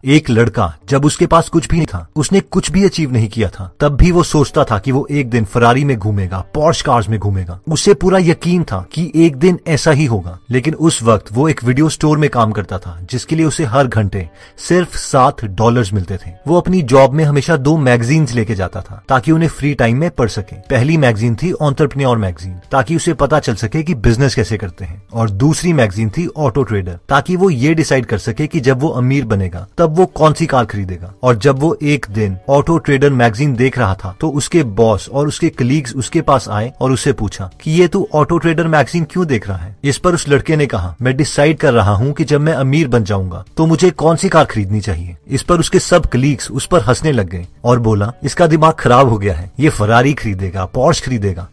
एक लड़का जब उसके पास कुछ भी नहीं था, उसने कुछ भी अचीव नहीं किया था, तब भी वो सोचता था कि वो एक दिन फरारी में घूमेगा, पॉर्श कार्स में घूमेगा। उसे पूरा यकीन था कि एक दिन ऐसा ही होगा। लेकिन उस वक्त वो एक वीडियो स्टोर में काम करता था, जिसके लिए उसे हर घंटे सिर्फ $7 मिलते थे। वो अपनी जॉब में हमेशा 2 मैगजीन्स लेके जाता था ताकि उन्हें फ्री टाइम में पढ़ सके। पहली मैगजीन थी एंटरप्रेन्योर मैगजीन, ताकि उसे पता चल सके कि बिजनेस कैसे करते हैं, और दूसरी मैगजीन थी ऑटो ट्रेडर, ताकि वो ये डिसाइड कर सके कि जब वो अमीर बनेगा तब वो कौन सी कार खरीदेगा। और जब वो एक दिन ऑटो ट्रेडर मैगजीन देख रहा था तो उसके बॉस और उसके कलीग्स उसके पास आए और उससे पूछा कि ये तू ऑटो ट्रेडर मैगजीन क्यों देख रहा है। इस पर उस लड़के ने कहा, मैं डिसाइड कर रहा हूँ कि जब मैं अमीर बन जाऊंगा तो मुझे कौन सी कार खरीदनी चाहिए। इस पर उसके सब कलीग्स उस पर हंसने लग गए और बोला, इसका दिमाग खराब हो गया है, ये फरारी खरीदेगा, पॉर्श खरीदेगा।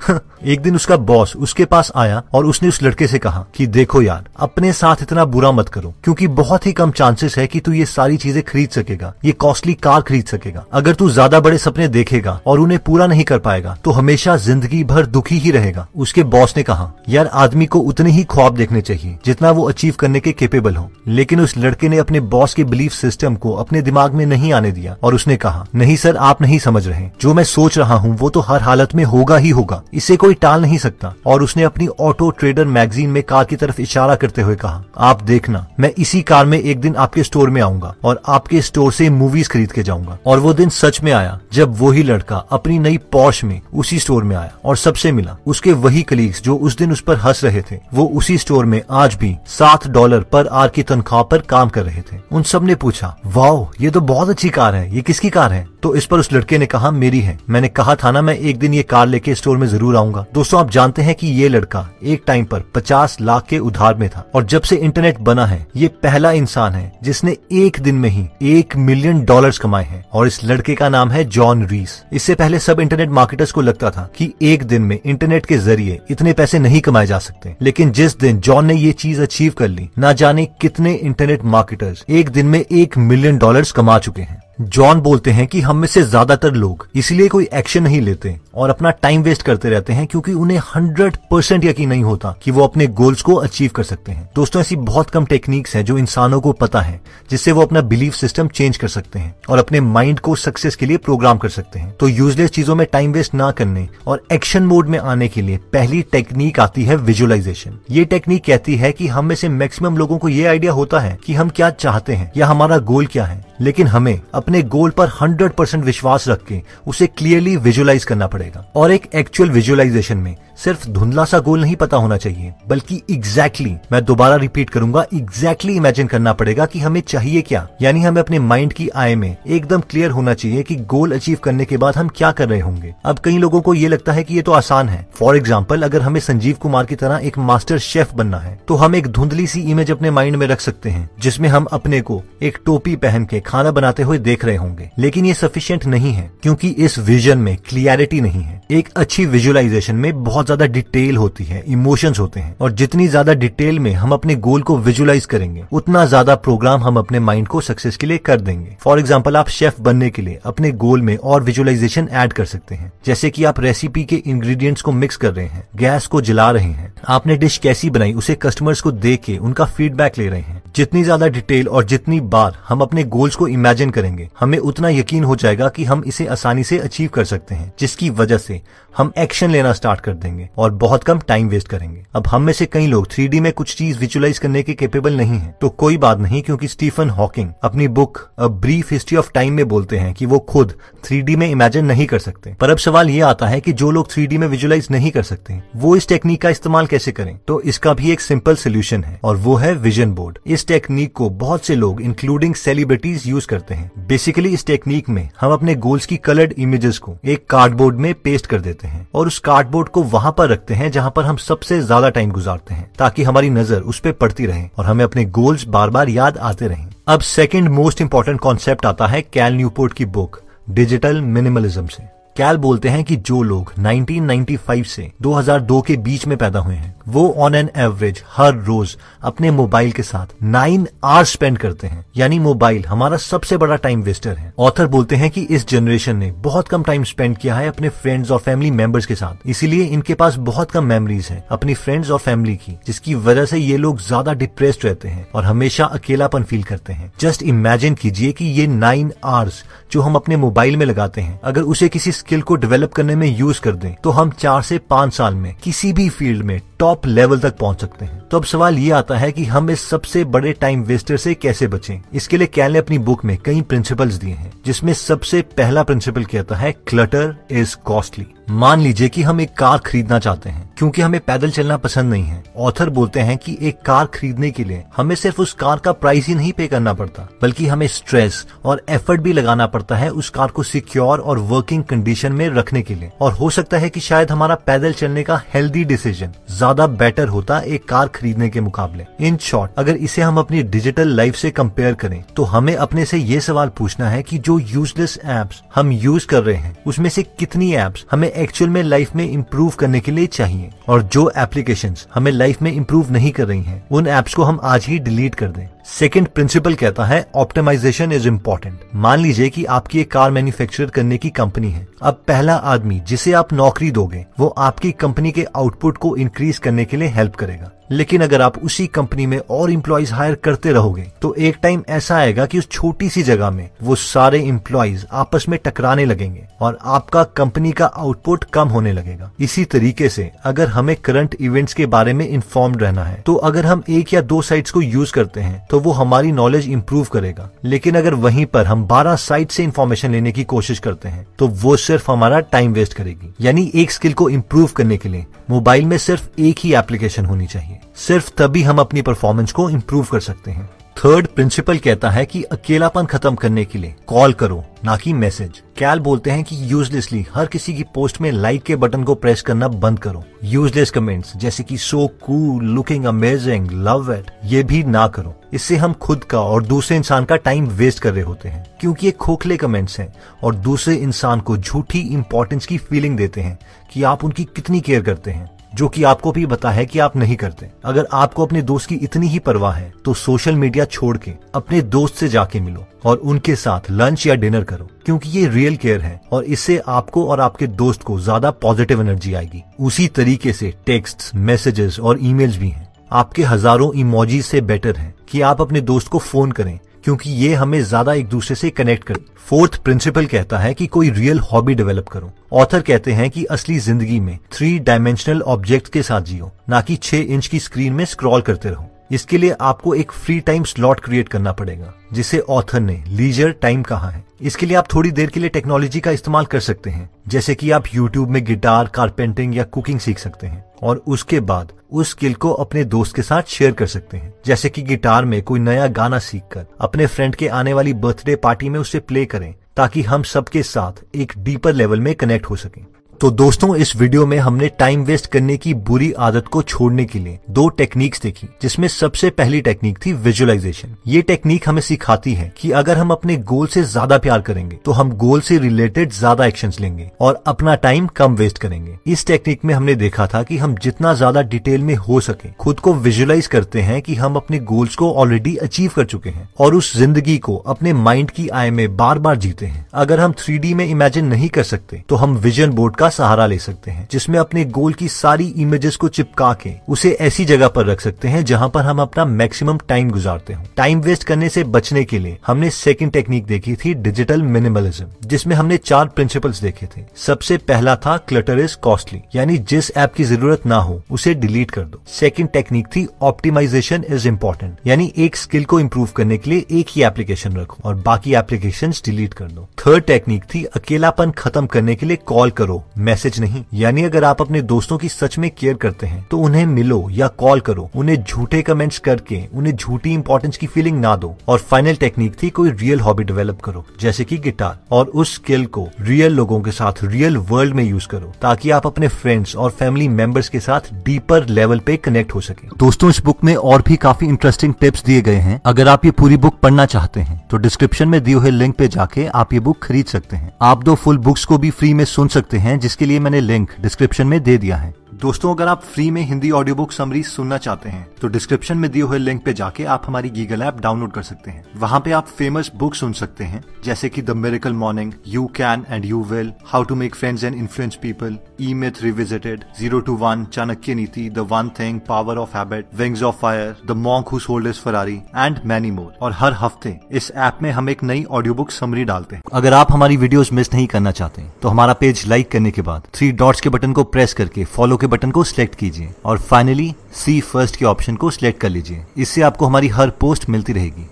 एक दिन उसका बॉस उसके पास आया और उसने उस लड़के से कहा कि देखो यार, अपने साथ इतना बुरा मत करो, क्योंकि बहुत ही कम चांसेस है कि तू ये सारी चीजें खरीद सकेगा, ये कॉस्टली कार खरीद सकेगा। अगर तू ज्यादा बड़े सपने देखेगा और उन्हें पूरा नहीं कर पाएगा तो हमेशा जिंदगी भर दुखी ही रहेगा। उसके बॉस ने कहा, यार आदमी को उतने ही ख्वाब देखने चाहिए जितना वो अचीव करने के केपेबल हो। लेकिन उस लड़के ने अपने बॉस के बिलीफ सिस्टम को अपने दिमाग में नहीं आने दिया और उसने कहा, नहीं सर, आप नहीं समझ रहे, जो मैं सोच रहा हूँ वो तो हर हालत में होगा ही होगा, इसे कोई टाल नहीं सकता। और उसने अपनी ऑटो ट्रेडर मैगजीन में कार की तरफ इशारा करते हुए कहा, आप देखना, मैं इसी कार में एक दिन आपके स्टोर में आऊंगा और आपके स्टोर से मूवीज खरीद के जाऊंगा। और वो दिन सच में आया जब वही लड़का अपनी नई पॉश में उसी स्टोर में आया और सबसे मिला। उसके वही कलीग्स जो उस दिन उस पर हंस रहे थे, वो उसी स्टोर में आज भी $7 पर आवर की तनख्वाह पर काम कर रहे थे। उन सब ने पूछा, वाओ, ये तो बहुत अच्छी कार है, ये किसकी कार है? तो इस पर उस लड़के ने कहा, मेरी है, मैंने कहा था ना मैं एक दिन ये कार लेके स्टोर में जरूर आऊंगा। दोस्तों, आप जानते हैं कि ये लड़का एक टाइम पर 50 लाख के उधार में था और जब से इंटरनेट बना है ये पहला इंसान है जिसने एक दिन में ही $1 मिलियन कमाए हैं। और इस लड़के का नाम है जॉन रीस। इससे पहले सब इंटरनेट मार्केटर्स को लगता था कि एक दिन में इंटरनेट के जरिए इतने पैसे नहीं कमाए जा सकते। लेकिन जिस दिन जॉन ने ये चीज अचीव कर ली, ना जाने कितने इंटरनेट मार्केटर्स एक दिन में $1 मिलियन कमा चुके हैं। जॉन बोलते हैं कि हम में से ज्यादातर लोग इसलिए कोई एक्शन नहीं लेते और अपना टाइम वेस्ट करते रहते हैं क्योंकि उन्हें 100% यकीन नहीं होता कि वो अपने गोल्स को अचीव कर सकते हैं। दोस्तों, ऐसी बहुत कम टेक्निक्स हैं जो इंसानों को पता है, जिससे वो अपना बिलीफ सिस्टम चेंज कर सकते हैं और अपने माइंड को सक्सेस के लिए प्रोग्राम कर सकते हैं। तो यूजलेस चीजों में टाइम वेस्ट ना करने और एक्शन मोड में आने के लिए पहली टेक्निक आती है विजुअलाइजेशन। ये टेक्निक कहती है कि हम में से मैक्सिमम लोगों को ये आइडिया होता है कि हम क्या चाहते हैं या हमारा गोल क्या है, लेकिन हमें अपने गोल पर 100% विश्वास रख के उसे क्लियरली विजुअलाइज करना पड़ेगा। और एक एक्चुअल विजुअलाइजेशन में सिर्फ धुंधला सा गोल नहीं पता होना चाहिए, बल्कि एग्जैक्टली, मैं दोबारा रिपीट करूंगा, एग्जैक्टली इमेजिन करना पड़ेगा कि हमें चाहिए क्या। यानी हमें अपने माइंड की आई में एकदम क्लियर होना चाहिए कि गोल अचीव करने के बाद हम क्या कर रहे होंगे। अब कई लोगों को ये लगता है कि ये तो आसान है। फॉर एग्जाम्पल, अगर हमें संजीव कुमार की तरह एक मास्टर शेफ बनना है तो हम एक धुंधली सी इमेज अपने माइंड में रख सकते हैं जिसमें हम अपने को एक टोपी पहन के खाना बनाते हुए देख रहे होंगे। लेकिन ये सफिशिएंट नहीं है क्योंकि इस विजन में क्लियरिटी नहीं है। एक अच्छी विजुअलाइजेशन में बहुत ज्यादा डिटेल होती है, इमोशंस होते हैं, और जितनी ज्यादा डिटेल में हम अपने गोल को विजुअलाइज करेंगे उतना ज्यादा प्रोग्राम हम अपने माइंड को सक्सेस के लिए कर देंगे। फॉर एग्जाम्पल, आप शेफ बनने के लिए अपने गोल में और विजुअलाइजेशन ऐड कर सकते हैं, जैसे कि आप रेसिपी के इंग्रेडिएंट्स को मिक्स कर रहे हैं, गैस को जला रहे हैं, आपने डिश कैसी बनाई उसे कस्टमर्स को देख के उनका फीडबैक ले रहे हैं। जितनी ज्यादा डिटेल और जितनी बार हम अपने गोल्स को इमेजिन करेंगे, हमें उतना यकीन हो जाएगा कि हम इसे आसानी से अचीव कर सकते हैं, जिसकी वजह से हम एक्शन लेना स्टार्ट कर देंगे और बहुत कम टाइम वेस्ट करेंगे। अब हम में से कई लोग 3D में कुछ चीज विजुअलाइज करने के कैपेबल नहीं है, तो कोई बात नहीं, क्योंकि स्टीफन हॉकिंग अपनी book a brief history of time में बोलते हैं कि वो खुद 3D में इमेजिन नहीं कर सकते। पर अब सवाल ये आता है कि जो लोग 3D में विजुअलाइज नहीं कर सकते वो इस टेक्निक का इस्तेमाल कैसे करें। तो इसका भी एक सिंपल सोल्यूशन है और वो है विजन बोर्ड। इस टेक्निक को बहुत से लोग इंक्लूडिंग सेलिब्रिटीज यूज करते हैं। बेसिकली इस टेक्निक में हम अपने गोल्स की कलर्ड इमेजेस को एक कार्डबोर्ड में पेस्ट कर देते हैं और उस कार्डबोर्ड को वहां पर रखते हैं जहां पर हम सबसे ज्यादा टाइम गुजारते हैं, ताकि हमारी नजर उस पर पड़ती रहे और हमें अपने गोल्स बार बार याद आते रहें। अब सेकंड मोस्ट इंपॉर्टेंट कॉन्सेप्ट आता है कैल न्यूपोर्ट की बुक डिजिटल मिनिमलिज्म से। कैल बोलते हैं कि जो लोग 1995 से 2002 के बीच में पैदा हुए हैं वो ऑन एन एवरेज हर रोज अपने मोबाइल के साथ 9 आवर्स स्पेंड करते हैं। यानी मोबाइल हमारा सबसे बड़ा टाइम वेस्टर है। ऑथर बोलते हैं कि इस जनरेशन ने बहुत कम टाइम स्पेंड किया है अपने फ्रेंड्स और फैमिली मेंबर्स के साथ, इसीलिए इनके पास बहुत कम मेमोरीज हैं अपनी फ्रेंड्स और फैमिली की, जिसकी वजह से ये लोग ज्यादा डिप्रेस्ड रहते हैं और हमेशा अकेलापन फील करते हैं। जस्ट इमेजिन कीजिए कि ये 9 आवर्स जो हम अपने मोबाइल में लगाते हैं अगर उसे किसी स्किल को डेवलप करने में यूज कर दें तो हम 4 से 5 साल में किसी भी फील्ड में टॉप लेवल तक पहुंच सकते हैं। तो अब सवाल ये आता है कि हम इस सबसे बड़े टाइम वेस्टर से कैसे बचें। इसके लिए कैल ने अपनी बुक में कई प्रिंसिपल्स दिए हैं, जिसमें सबसे पहला प्रिंसिपल कहता है क्लटर इज कॉस्टली। मान लीजिए कि हम एक कार खरीदना चाहते हैं क्योंकि हमें पैदल चलना पसंद नहीं है। ऑथर बोलते हैं कि एक कार खरीदने के लिए हमें सिर्फ उस कार का प्राइस ही नहीं पे करना पड़ता, बल्कि हमें स्ट्रेस और एफर्ट भी लगाना पड़ता है उस कार को सिक्योर और वर्किंग कंडीशन में रखने के लिए। और हो सकता है कि शायद हमारा पैदल चलने का हेल्दी डिसीजन ज्यादा बेटर होता एक कार खरीदने के मुकाबले। इन शॉर्ट, अगर इसे हम अपनी डिजिटल लाइफ से कंपेयर करें तो हमें अपने से ये सवाल पूछना है कि जो यूजलेस एप्स हम यूज कर रहे हैं उसमें से कितनी एप्स हमें एक्चुअल में लाइफ में इंप्रूव करने के लिए चाहिए, और जो एप्लीकेशंस हमें लाइफ में इंप्रूव नहीं कर रही हैं उन एप्स को हम आज ही डिलीट कर दें। सेकंड प्रिंसिपल कहता है ऑप्टिमाइजेशन इज इम्पोर्टेंट। मान लीजिए कि आपकी एक कार मैन्युफैक्चर करने की कंपनी है। अब पहला आदमी जिसे आप नौकरी दोगे वो आपकी कंपनी के आउटपुट को इंक्रीज करने के लिए हेल्प करेगा, लेकिन अगर आप उसी कंपनी में और एम्प्लॉइज हायर करते रहोगे तो एक टाइम ऐसा आएगा कि उस छोटी सी जगह में वो सारे एम्प्लॉइज आपस में टकराने लगेंगे और आपका कंपनी का आउटपुट कम होने लगेगा। इसी तरीके से अगर हमें करंट इवेंट्स के बारे में इन्फॉर्म्ड रहना है तो अगर हम 1 या 2 साइट्स को यूज करते हैं तो वो हमारी नॉलेज इंप्रूव करेगा, लेकिन अगर वहीं पर हम 12 साइट से इंफॉर्मेशन लेने की कोशिश करते हैं तो वो सिर्फ हमारा टाइम वेस्ट करेगी। यानी एक स्किल को इंप्रूव करने के लिए मोबाइल में सिर्फ एक ही एप्लीकेशन होनी चाहिए, सिर्फ तभी हम अपनी परफॉर्मेंस को इंप्रूव कर सकते हैं। थर्ड प्रिंसिपल कहता है कि अकेलापन खत्म करने के लिए कॉल करो, ना कि मैसेज। कैल बोलते हैं कि यूजलेसली हर किसी की पोस्ट में लाइक के बटन को प्रेस करना बंद करो। यूजलेस कमेंट्स जैसे कि so cool, looking amazing, love it, ये भी ना करो। इससे हम खुद का और दूसरे इंसान का टाइम वेस्ट कर रहे होते हैं, क्योंकि ये खोखले कमेंट्स हैं और दूसरे इंसान को झूठी इंपॉर्टेंस की फीलिंग देते हैं कि आप उनकी कितनी केयर करते हैं, जो कि आपको भी पता है कि आप नहीं करते। अगर आपको अपने दोस्त की इतनी ही परवाह है तो सोशल मीडिया छोड़ के अपने दोस्त से जाके मिलो और उनके साथ लंच या डिनर करो, क्योंकि ये रियल केयर है और इससे आपको और आपके दोस्त को ज्यादा पॉजिटिव एनर्जी आएगी। उसी तरीके से टेक्स्ट, मैसेजेस और ईमेल्स भी हैं। आपके हजारों इमोजीज से बेटर है कि आप अपने दोस्त को फोन करें, क्योंकि ये हमें ज्यादा एक दूसरे से कनेक्ट करे। फोर्थ प्रिंसिपल कहता है कि कोई रियल हॉबी डेवलप करो। ऑथर कहते हैं कि असली जिंदगी में 3 डायमेंशनल ऑब्जेक्ट्स के साथ जियो, ना कि 6 इंच की स्क्रीन में स्क्रॉल करते रहो। इसके लिए आपको एक फ्री टाइम स्लॉट क्रिएट करना पड़ेगा, जिसे ऑथर ने लीजर टाइम कहा है। इसके लिए आप थोड़ी देर के लिए टेक्नोलॉजी का इस्तेमाल कर सकते हैं, जैसे कि आप यूट्यूब में गिटार, कारपेंटिंग या कुकिंग सीख सकते हैं और उसके बाद उस स्किल को अपने दोस्त के साथ शेयर कर सकते हैं। जैसे कि गिटार में कोई नया गाना सीखकर अपने फ्रेंड के आने वाली बर्थडे पार्टी में उसे प्ले करें, ताकि हम सबके साथ एक डीपर लेवल में कनेक्ट हो सकें। तो दोस्तों, इस वीडियो में हमने टाइम वेस्ट करने की बुरी आदत को छोड़ने के लिए 2 टेक्निक्स देखी, जिसमें सबसे पहली टेक्निक थी विजुअलाइजेशन। ये टेक्निक हमें सिखाती है कि अगर हम अपने गोल से ज्यादा प्यार करेंगे तो हम गोल से रिलेटेड ज्यादा एक्शंस लेंगे और अपना टाइम कम वेस्ट करेंगे। इस टेक्निक में हमने देखा था कि हम जितना ज्यादा डिटेल में हो सके खुद को विजुअलाइज करते हैं कि हम अपने गोल्स को ऑलरेडी अचीव कर चुके हैं और उस जिंदगी को अपने माइंड की आई में बार बार जीते हैं। अगर हम 3D में इमेजिन नहीं कर सकते तो हम विजन बोर्ड का सहारा ले सकते हैं, जिसमें अपने गोल की सारी इमेजेस को चिपका के उसे ऐसी जगह पर रख सकते हैं जहां पर हम अपना मैक्सिमम टाइम गुजारते हो। टाइम वेस्ट करने से बचने के लिए हमने सेकंड टेक्निक देखी थी डिजिटल मिनिमलिज्म, जिसमें हमने 4 प्रिंसिपल्स देखे थे। सबसे पहला था क्लटर इज कॉस्टली, यानी जिस ऐप की जरूरत ना हो उसे डिलीट कर दो। सेकंड टेक्निक थी ऑप्टिमाइजेशन इज इम्पोर्टेंट, यानी एक स्किल को इम्प्रूव करने के लिए एक ही एप्लीकेशन रखो और बाकी एप्लीकेशंस डिलीट कर दो। थर्ड टेक्निक थी अकेलापन खत्म करने के लिए कॉल करो, मैसेज नहीं। यानी अगर आप अपने दोस्तों की सच में केयर करते हैं तो उन्हें मिलो या कॉल करो, उन्हें झूठे कमेंट्स करके उन्हें झूठी इंपॉर्टेंस की फीलिंग ना दो। और फाइनल टेक्निक थी कोई रियल हॉबी डेवलप करो जैसे कि गिटार, और उस स्किल को रियल लोगों के साथ रियल वर्ल्ड में यूज करो ताकि आप अपने फ्रेंड्स और फैमिली मेंबर्स के साथ डीपर लेवल पे कनेक्ट हो सके। दोस्तों, इस बुक में और भी काफी इंटरेस्टिंग टिप्स दिए गए हैं। अगर आप ये पूरी बुक पढ़ना चाहते हैं तो डिस्क्रिप्शन में दिए हुए लिंक पे जाके आप ये बुक खरीद सकते हैं। आप 2 फुल बुक्स को भी फ्री में सुन सकते हैं, जिसके लिए मैंने लिंक डिस्क्रिप्शन में दे दिया है। दोस्तों, अगर आप फ्री में हिंदी ऑडियो बुक समरी सुनना चाहते हैं तो डिस्क्रिप्शन में दिए हुए लिंक पे जाके आप हमारी गीगल ऐप डाउनलोड कर सकते हैं। वहां पे आप फेमस बुक सुन सकते हैं जैसे कि the miracle morning, you can and you will, how to make friends and influence people, E myth revisited, 0 to 1, Chanakya Niti, the one thing, power of habit, wings of fire, the monk who sold his Ferrari and many more. और हर हफ्ते इस app में हम एक नई audio book summary डालते हैं। अगर आप हमारी वीडियोस मिस नहीं करना चाहते तो हमारा पेज लाइक करने के बाद 3 डॉट्स के बटन को प्रेस करके फॉलो के बटन को सिलेक्ट कीजिए और फाइनली सी फर्स्ट के ऑप्शन को सिलेक्ट कर लीजिए। इससे आपको हमारी हर पोस्ट मिलती रहेगी।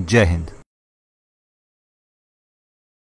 जय हिंद।